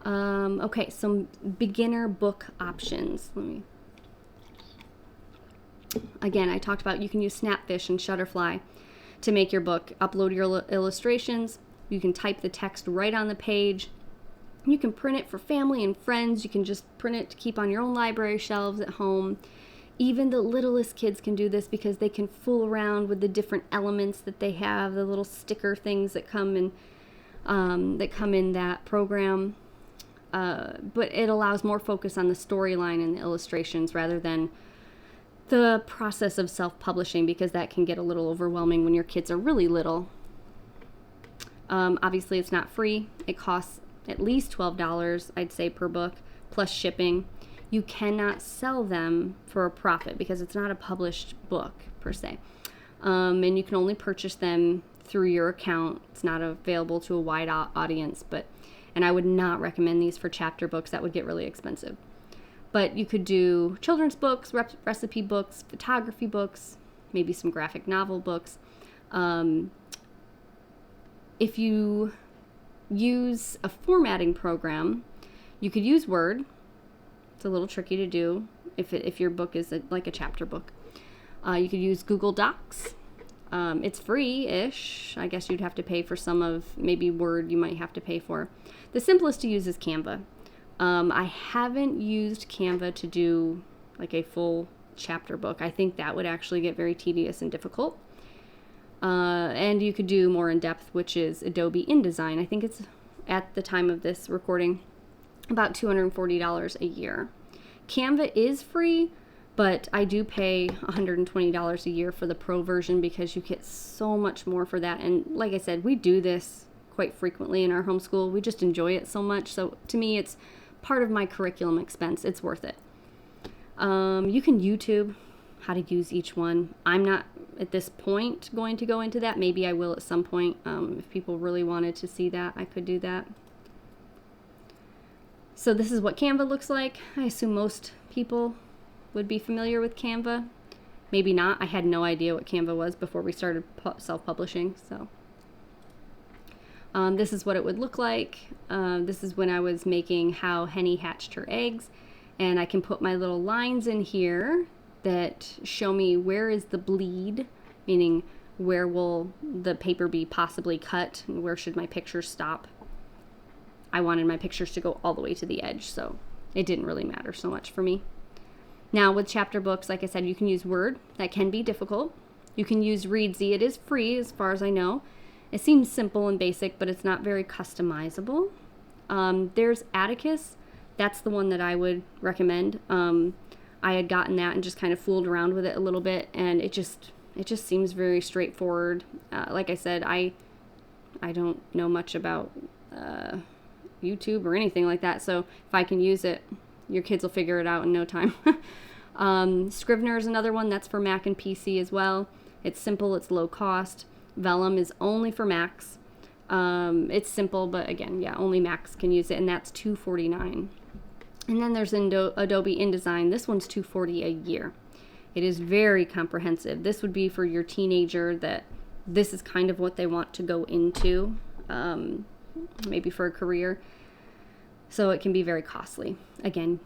Okay, some beginner book options. Again, I talked about you can use Snapfish and Shutterfly to make your book. Upload your illustrations. You can type the text right on the page. You can print it for family and friends. You can just print it to keep on your own library shelves at home. Even the littlest kids can do this because they can fool around with the different elements that they have, the little sticker things that come in that program. But it allows more focus on the storyline and the illustrations rather than the process of self-publishing, because that can get a little overwhelming when your kids are really little. Obviously, it's not free. It costs at least $12, I'd say, per book, plus shipping. You cannot sell them for a profit because it's not a published book per se. And you can only purchase them through your account. It's not available to a wide audience, and I would not recommend these for chapter books. That would get really expensive. But you could do children's books, recipe books, photography books, maybe some graphic novel books. If you use a formatting program, you could use Word. It's a little tricky to do if your book is like a chapter book. You could use Google Docs. It's free-ish. I guess you'd have to pay for some of, maybe Word you might have to pay for. The simplest to use is Canva. I haven't used Canva to do like a full chapter book. I think that would actually get very tedious and difficult. And you could do more in depth, which is Adobe InDesign. I think it's, at the time of this recording, about $240 a year. Canva is free, but I do pay $120 a year for the pro version because you get so much more for that. And like I said, we do this quite frequently in our homeschool. We just enjoy it so much. So to me, it's part of my curriculum expense. It's worth it. You can YouTube how to use each one. I'm not at this point going to go into that. Maybe I will at some point. If people really wanted to see that, I could do that. So this is what Canva looks like. I assume most people would be familiar with Canva. Maybe not. I had no idea what Canva was before we started self-publishing. So this is what it would look like. This is when I was making How Henny Hatched Her Eggs. And I can put my little lines in here that show me where is the bleed, meaning where will the paper be possibly cut and where should my pictures stop. I wanted my pictures to go all the way to the edge, so it didn't really matter so much for me. Now with chapter books, like I said, you can use Word. That can be difficult. You can use Readsy. It is free as far as I know. It seems simple and basic, but it's not very customizable. There's Atticus. That's the one that I would recommend. I had gotten that and just kind of fooled around with it a little bit, and it just seems very straightforward. Like I said, I don't know much about YouTube or anything like that, so if I can use it, your kids will figure it out in no time. Scrivener is another one. That's for Mac and PC as well. It's simple, it's low cost. Vellum is only for Macs. It's simple, but again, yeah, only Macs can use it, and that's $249. And then there's Adobe InDesign. This one's $240 a year. It is very comprehensive. This would be for your teenager that this is kind of what they want to go into, maybe for a career. So it can be very costly. Again,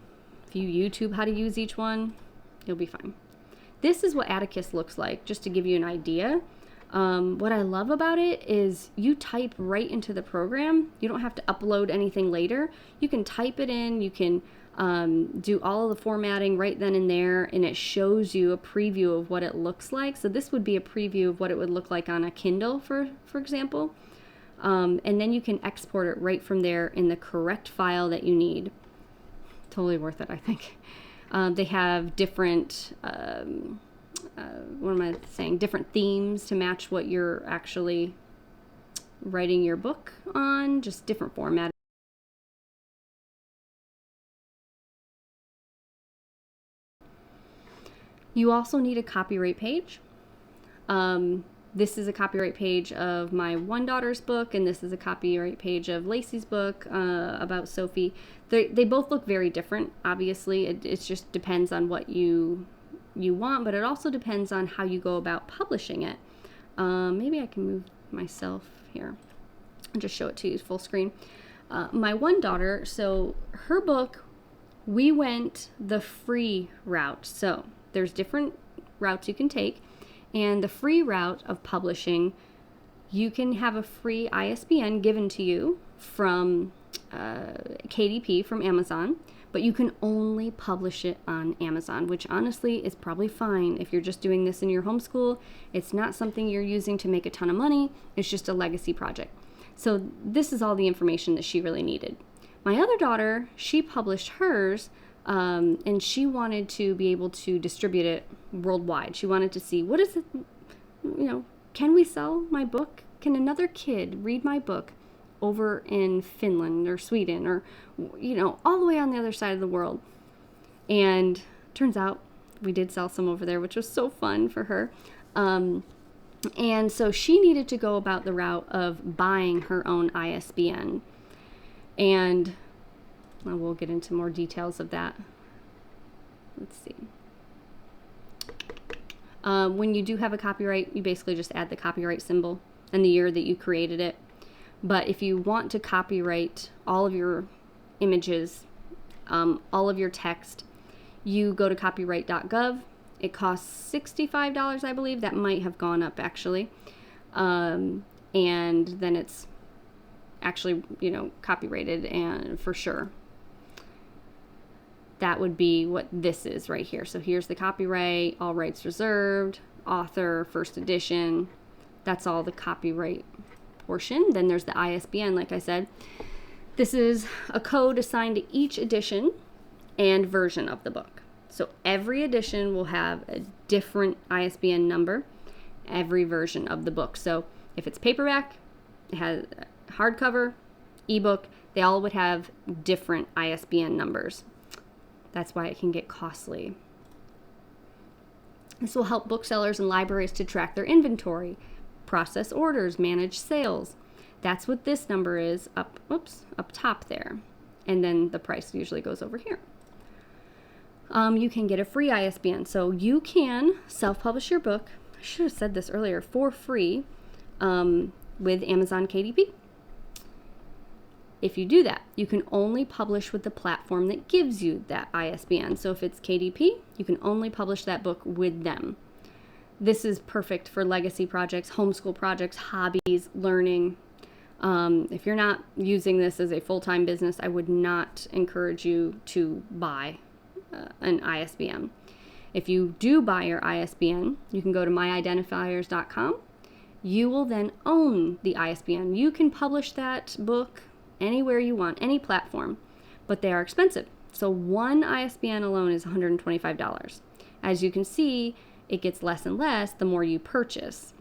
if you YouTube how to use each one, you'll be fine. This is what Atticus looks like, just to give you an idea. What I love about it is you type right into the program. You don't have to upload anything later. You can type it in. You can do all of the formatting right then and there, and it shows you a preview of what it looks like. So this would be a preview of what it would look like on a Kindle, for example. And then you can export it right from there in the correct file that you need. Totally worth it, I think. They have different... different themes to match what you're actually writing your book on, just different format. You also need a copyright page. This is a copyright page of my one daughter's book, and this is a copyright page of Lacey's book about Sophie. They both look very different, obviously. It just depends on what you want, but it also depends on how you go about publishing it. Maybe I can move myself here and just show it to you full screen. My one daughter, so her book, we went the free route. So there's different routes you can take, and the free route of publishing, you can have a free ISBN given to you from KDP from Amazon, but you can only publish it on Amazon, which honestly is probably fine if you're just doing this in your homeschool. It's not something you're using to make a ton of money. It's just a legacy project. So this is all the information that she really needed. My other daughter, she published hers, and she wanted to be able to distribute it worldwide. She wanted to see, what is it, can we sell my book? Can another kid read my book over in Finland or Sweden or, all the way on the other side of the world? And turns out we did sell some over there, which was so fun for her. And so she needed to go about the route of buying her own ISBN. And we'll get into more details of that. Let's see. When you do have a copyright, you basically just add the copyright symbol and the year that you created it. But if you want to copyright all of your images, all of your text, you go to copyright.gov. It costs $65, I believe. That might have gone up, actually. And then it's actually, copyrighted, and for sure. That would be what this is right here. So here's the copyright, all rights reserved, author, first edition. That's all the copyright portion. Then there's the ISBN, like I said. This is a code assigned to each edition and version of the book. So every edition will have a different ISBN number, every version of the book. So if it's paperback, it has hardcover, ebook, they all would have different ISBN numbers. That's why it can get costly. This will help booksellers and libraries to track their inventory, process orders, manage sales. That's what this number is up top there. And then the price usually goes over here. You can get a free ISBN. So you can self-publish your book, I should have said this earlier, for free with Amazon KDP. If you do that, you can only publish with the platform that gives you that ISBN. So if it's KDP, you can only publish that book with them. This is perfect for legacy projects, homeschool projects, hobbies, learning. If you're not using this as a full-time business, I would not encourage you to buy an ISBN. If you do buy your ISBN, you can go to myidentifiers.com. You will then own the ISBN. You can publish that book anywhere you want, any platform, but they are expensive. So one ISBN alone is $125. As you can see, it gets less and less the more you purchase.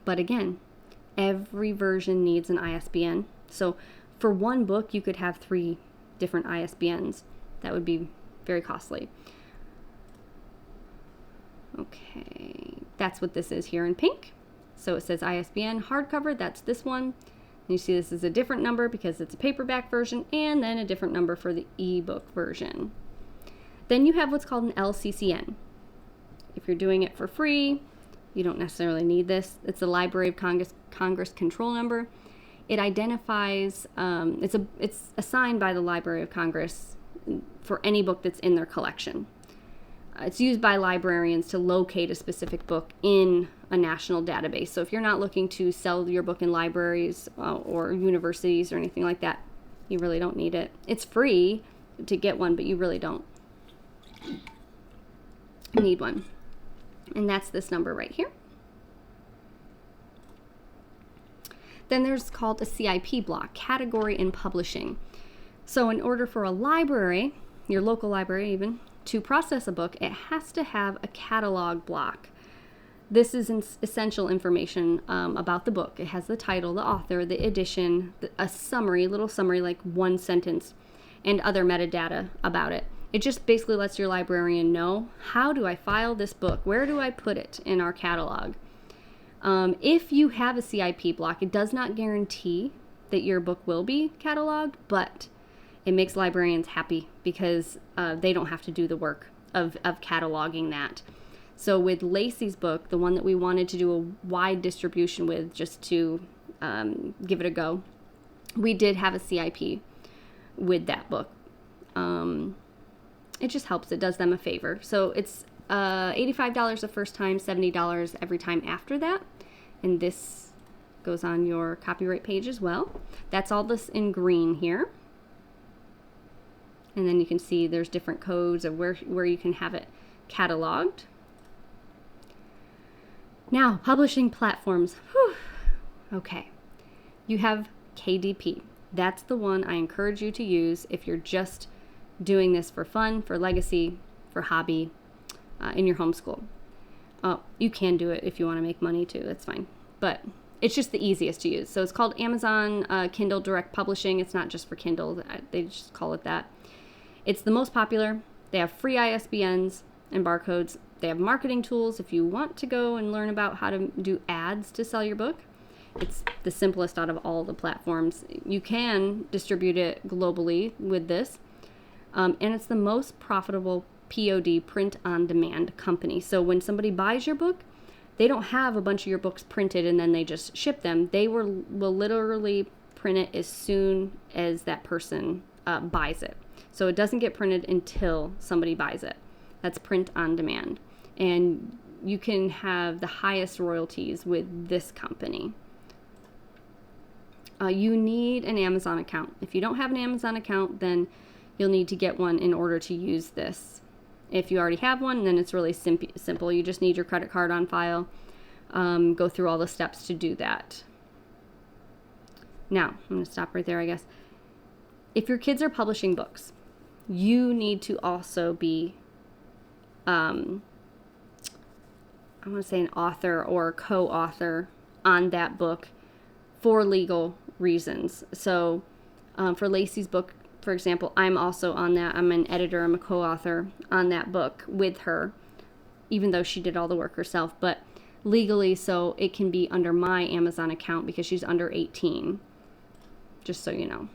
But again, every version needs an ISBN. So for one book, you could have 3 different ISBNs. That would be very costly. Okay, that's what this is here in pink. So it says ISBN hardcover, that's this one. And you see this is a different number because it's a paperback version, and then a different number for the ebook version. Then you have what's called an LCCN. If you're doing it for free, you don't necessarily need this. It's the Library of Congress control number. It identifies, it's assigned by the Library of Congress for any book that's in their collection. It's used by librarians to locate a specific book in a national database. So if you're not looking to sell your book in libraries or universities or anything like that, you really don't need it. It's free to get one, but you really don't need one. And that's this number right here. Then there's called a CIP block, category in publishing. So in order for a library, your local library even, to process a book, it has to have a catalog block. This is essential information about the book. It has the title, the author, the edition, a summary, little summary, like one sentence, and other metadata about it. It just basically lets your librarian know, how do I file this book? Where do I put it in our catalog? If you have a CIP block, it does not guarantee that your book will be cataloged, but it makes librarians happy because they don't have to do the work of cataloging that. So with Lacey's book, the one that we wanted to do a wide distribution with just to give it a go, we did have a CIP with that book. It just helps. It does them a favor. So it's $85 the first time, $70 every time after that. And this goes on your copyright page as well. That's all this in green here. And then you can see there's different codes of where you can have it cataloged. Now, publishing platforms. Whew. Okay. You have KDP. That's the one I encourage you to use if you're just doing this for fun, for legacy, for hobby, in your homeschool. You can do it if you want to make money too, that's fine. But it's just the easiest to use. So it's called Amazon Kindle Direct Publishing. It's not just for Kindle, they just call it that. It's the most popular. They have free ISBNs and barcodes. They have marketing tools if you want to go and learn about how to do ads to sell your book. It's the simplest out of all the platforms. You can distribute it globally with this. And it's the most profitable POD, print on demand company. So when somebody buys your book, they don't have a bunch of your books printed and then they just ship them. They will literally print it as soon as that person buys it. So it doesn't get printed until somebody buys it. That's print on demand. And you can have the highest royalties with this company. You need an Amazon account. If you don't have an Amazon account, then you'll need to get one in order to use this. If you already have one, then it's really simple. You just need your credit card on file. Go through all the steps to do that. Now, I'm going to stop right there, I guess. If your kids are publishing books, you need to also be, I want to say an author or co-author on that book for legal reasons. So for Lacey's book, for example, I'm also on that. I'm an editor, I'm a co-author on that book with her, even though she did all the work herself, but legally, so it can be under my Amazon account because she's under 18, just so you know.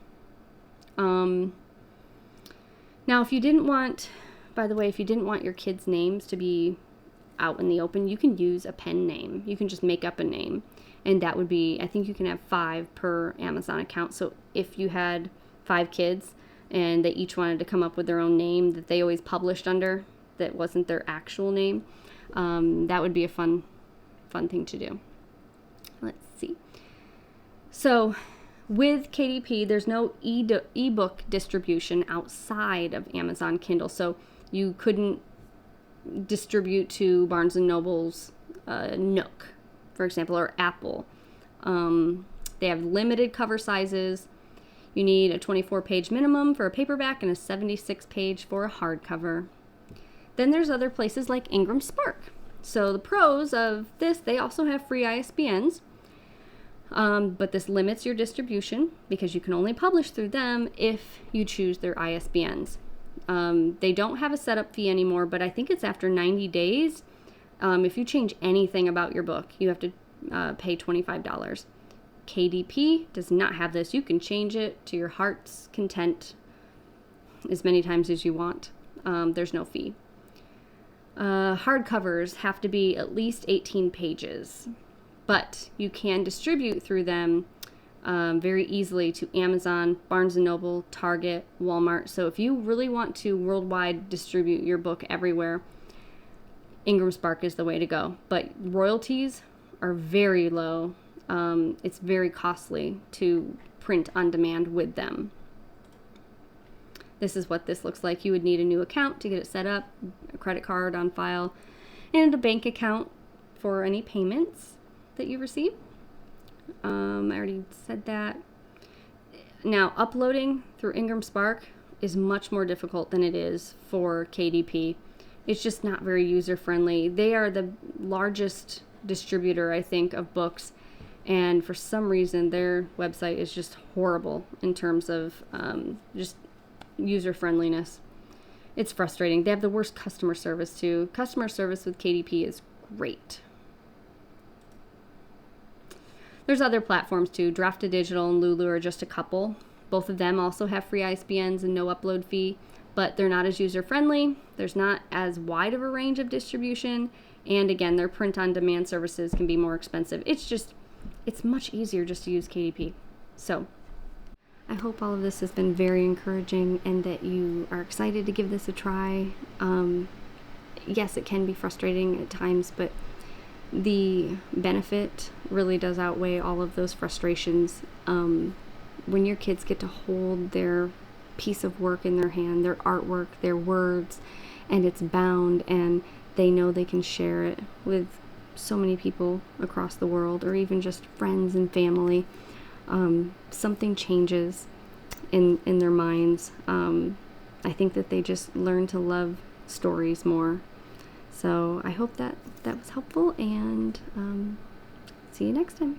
Now, if you didn't want, by the way, if you didn't want your kids' names to be out in the open, you can use a pen name. You can just make up a name, and that would be, I think you can have 5 per Amazon account. So if you had 5 kids and they each wanted to come up with their own name that they always published under, that wasn't their actual name, that would be a fun thing to do. Let's see. So with KDP, there's no ebook distribution outside of Amazon Kindle. So you couldn't distribute to Barnes & Noble's Nook, for example, or Apple. They have limited cover sizes. You need a 24-page minimum for a paperback and a 76-page for a hardcover. Then there's other places like Ingram Spark. So the pros of this, they also have free ISBNs, but this limits your distribution because you can only publish through them if you choose their ISBNs. They don't have a setup fee anymore, but I think it's after 90 days. If you change anything about your book, you have to pay $25. KDP does not have this. You can change it to your heart's content as many times as you want. There's no fee. Hardcovers have to be at least 18 pages, but you can distribute through them very easily to Amazon, Barnes & Noble, Target, Walmart. So if you really want to worldwide distribute your book everywhere, Ingram Spark is the way to go. But royalties are very low. It's very costly to print on demand with them. This is what this looks like. You would need a new account to get it set up, a credit card on file, and a bank account for any payments that you receive. I already said that. Now, uploading through Ingram Spark is much more difficult than it is for KDP. It's just not very user-friendly. They are the largest distributor, I think, of books, and for some reason their website is just horrible in terms of just user-friendliness. It's frustrating. They have the worst customer service too. Customer service with KDP is great. There's other platforms too. Draft2Digital and Lulu are just a couple. Both of them also have free ISBNs and no upload fee, but they're not as user-friendly. There's not as wide of a range of distribution, and again, their print-on-demand services can be more expensive. It's much easier just to use KDP. So I hope all of this has been very encouraging and that you are excited to give this a try. Yes, it can be frustrating at times, but the benefit really does outweigh all of those frustrations. When your kids get to hold their piece of work in their hand, their artwork, their words, and it's bound, and they know they can share it with so many people across the world, or even just friends and family, something changes in their minds. I think that they just learn to love stories more. So I hope that was helpful, and see you next time.